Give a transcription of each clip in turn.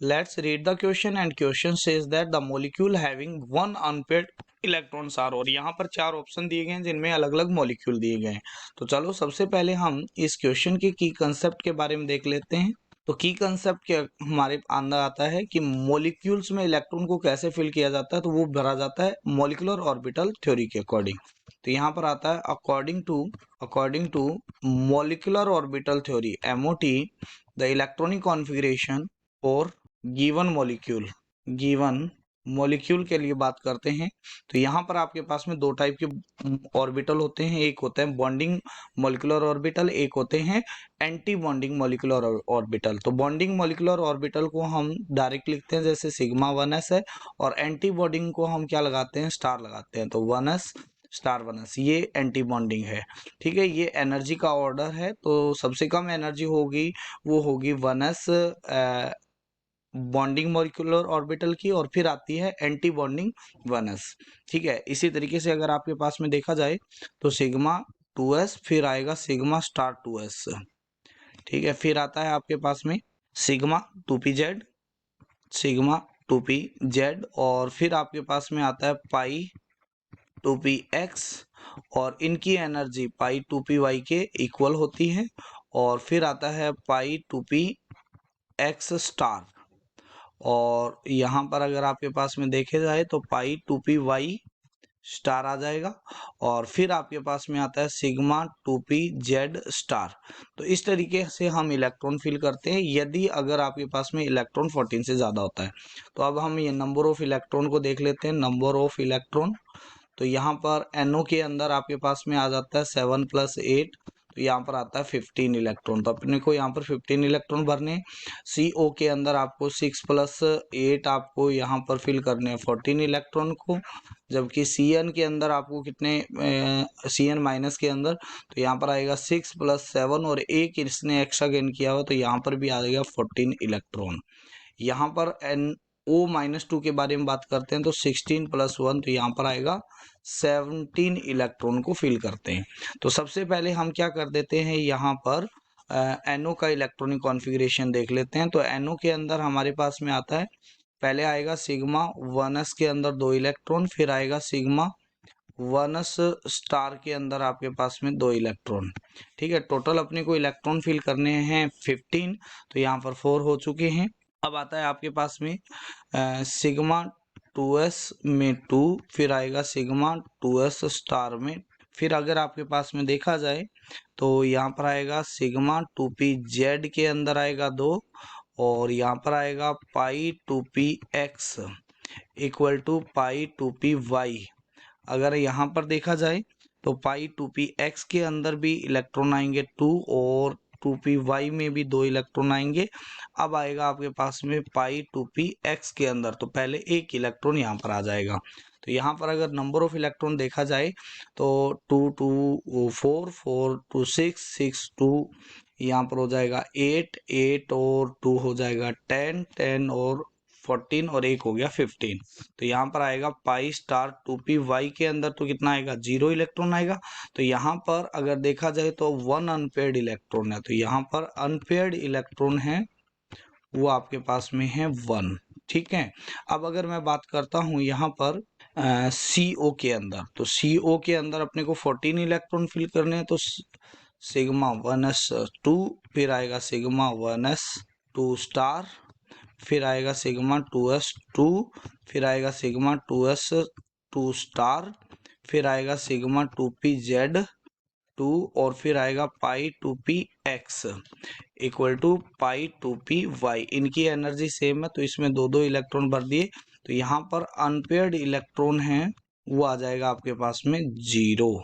Let's read the question and question says that the molecule having one unpaired electrons are, और यहाँ पर चार option दिए गए हैं जिनमें अलग अलग मॉलिक्यूल दिए गए हैं। तो चलो सबसे पहले हम इस क्वेश्चन के की कंसेप्ट के बारे में देख लेते हैं। तो की कंसेप्ट के हमारे अंदर आता है कि मॉलिक्यूल्स में इलेक्ट्रॉन को कैसे फिल किया जाता है, तो वो भरा जाता है मॉलिक्यूलर ऑर्बिटल थ्योरी के अकॉर्डिंग। तो यहाँ पर आता है according to molecular orbital theory MOT the electronic configuration और गिवन मॉलिक्यूल के लिए बात करते हैं। तो यहाँ पर आपके पास में दो टाइप के ऑर्बिटल होते हैं, एक होता है बॉन्डिंग मॉलिक्यूलर ऑर्बिटल, एक होते हैं एंटी बॉन्डिंग मॉलिक्यूलर ऑर्बिटल। तो बॉन्डिंग मॉलिक्यूलर ऑर्बिटल को हम डायरेक्ट लिखते हैं जैसे सिग्मा 1s है, और एंटी बॉन्डिंग को हम क्या लगाते हैं, स्टार लगाते हैं। तो 1s स्टार 1s ये एंटी बॉन्डिंग है। ठीक है, ये एनर्जी का ऑर्डर है। तो सबसे कम एनर्जी होगी वो होगी 1s बॉन्डिंग मॉलिक्यूलर ऑर्बिटल की, और फिर आती है एंटी बॉन्डिंग 1s। ठीक है, इसी तरीके से अगर आपके पास में देखा जाए तो सिग्मा 2s, फिर आएगा सिग्मा स्टार 2s। ठीक है, फिर आता है आपके पास में सिग्मा 2pz, सिग्मा 2pz, और फिर आपके पास में आता है पाई 2px, और इनकी एनर्जी पाई 2py के इक्वल होती है। और फिर आता है पाई 2px स्टार, और यहाँ पर अगर आपके पास में देखे जाए तो पाई 2py स्टार आ जाएगा, और फिर आपके पास में आता है सिग्मा 2pz स्टार। तो इस तरीके से हम इलेक्ट्रॉन फिल करते हैं यदि अगर आपके पास में इलेक्ट्रॉन 14 से ज़्यादा होता है। तो अब हम ये नंबर ऑफ इलेक्ट्रॉन को देख लेते हैं। नंबर ऑफ इलेक्ट्रॉन, तो यहाँ पर NO के अंदर आपके पास में आ जाता है 7 + 8, तो यहाँ पर आता है 15 इलेक्ट्रॉन। तो अपने को यहाँ पर 15 इलेक्ट्रॉन भरने हैं। CO के अंदर आपको 6 + 8 आपको यहाँ पर फिल करने हैं 14 इलेक्ट्रॉन को, जबकि CN के अंदर आपको कितने CN- के अंदर, तो यहाँ पर आएगा 6 + 7, और एक इसने एक्स्ट्रा गेन किया हुआ, तो यहाँ पर भी आ जाएगा 14 इलेक्ट्रॉन। यहाँ पर NO-2 के बारे में बात करते हैं तो 16 + 1, तो यहाँ पर आएगा 17 इलेक्ट्रॉन को फिल करते हैं। तो सबसे पहले हम क्या कर देते हैं, यहाँ पर NO का इलेक्ट्रॉनिक कॉन्फ़िगरेशन देख लेते हैं। तो NO के अंदर हमारे पास में आता है, पहले आएगा सिग्मा 1s के अंदर 2 इलेक्ट्रॉन, फिर आएगा सिग्मा 1s स्टार के अंदर आपके पास में 2 इलेक्ट्रॉन। ठीक है, टोटल अपने को इलेक्ट्रॉन फिल करने हैं 15, तो यहाँ पर 4 हो चुके हैं। अब आता है आपके पास में सिग्मा 2s में 2, फिर आएगा सिग्मा 2s स्टार में। फिर अगर आपके पास में देखा जाए तो यहाँ पर आएगा सिग्मा 2pz के अंदर आएगा 2, और यहाँ पर आएगा पाई 2px equal to pi 2py। अगर यहाँ पर देखा जाए तो पाई 2px के अंदर भी इलेक्ट्रॉन आएंगे 2, और 2py में भी 2 इलेक्ट्रॉन आएंगे। अब आएगा आपके पास में पाई 2px के अंदर, तो पहले एक इलेक्ट्रॉन यहाँ पर आ जाएगा। तो यहाँ पर अगर नंबर ऑफ इलेक्ट्रॉन देखा जाए तो 2 2 4 4 2 6 6 2, यहाँ पर हो जाएगा 8 8, और 2 हो जाएगा 10 10, और 14, और एक हो गया 15। तो यहाँ पर आएगा पाई स्टार 2py के अंदर, तो कितना आएगा, 0 इलेक्ट्रॉन आएगा। तो यहाँ पर अगर देखा जाए तो 1 अनपेयर्ड इलेक्ट्रॉन है, तो यहाँ पर अनपेयर्ड इलेक्ट्रॉन है वो आपके पास में है 1। ठीक है, अब अगर मैं बात करता हूँ यहाँ पर CO के अंदर, तो CO के अंदर अपने को 14 इलेक्ट्रॉन फिल करने हैं। तो सिग्मा 1s2, फिर आएगा सिग्मा 1s2 स्टार, फिर आएगा सिग्मा 2s2, फिर आएगा सिग्मा 2s2 स्टार, फिर आएगा सिग्मा 2pz2, और फिर आएगा पाई 2px equal to pi 2py। इनकी एनर्जी सेम है तो इसमें 2 इलेक्ट्रॉन भर दिए। तो यहाँ पर अनपेयर्ड इलेक्ट्रॉन है वो आ जाएगा आपके पास में 0।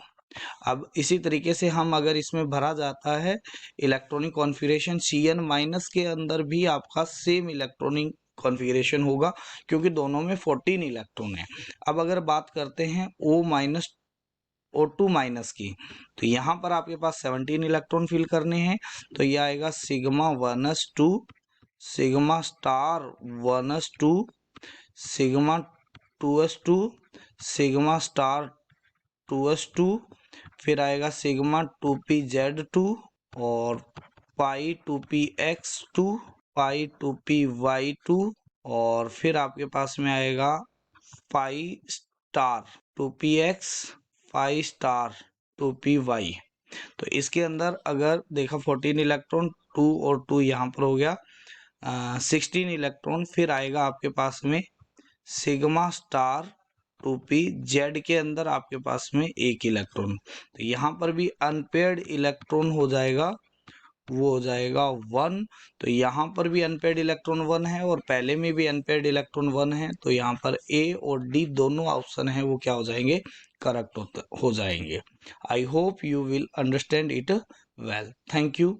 अब इसी तरीके से हम अगर इसमें भरा जाता है इलेक्ट्रॉनिक कॉन्फ़िगरेशन Cn- के अंदर भी आपका सेम इलेक्ट्रॉनिक कॉन्फ़िगरेशन होगा, क्योंकि दोनों में 14 इलेक्ट्रॉन है। अब अगर बात करते हैं O2- की, तो यहाँ पर आपके पास 17 इलेक्ट्रॉन फिल करने हैं। तो ये आएगा sigma 1s2, sigma star 1s2, sigma 2s2, sigma star 2s2, फिर आएगा सिग्मा 2pz2, और pi 2px2, phi two P Y two, और फिर आपके पास में आएगा phi star two P X, phi star two P Y. तो इसके अंदर अगर देखा 14 इलेक्ट्रॉन, 2 और 2 यहाँ पर हो गया 16 इलेक्ट्रॉन। फिर आएगा आपके पास में sigma star two P, Z के अंदर आपके पास में 1 इलेक्ट्रॉन। तो यहाँ पर भी अनपेयर्ड इलेक्ट्रॉन हो जाएगा, वो हो जाएगा 1। तो यहाँ पर भी अनपेयर्ड इलेक्ट्रॉन 1 है और पहले में भी अनपेयर्ड इलेक्ट्रॉन 1 है। तो यहाँ पर ए और डी दोनों ऑप्शन है वो क्या हो जाएंगे, करेक्ट हो जाएंगे। I hope you will understand it well. Thank you.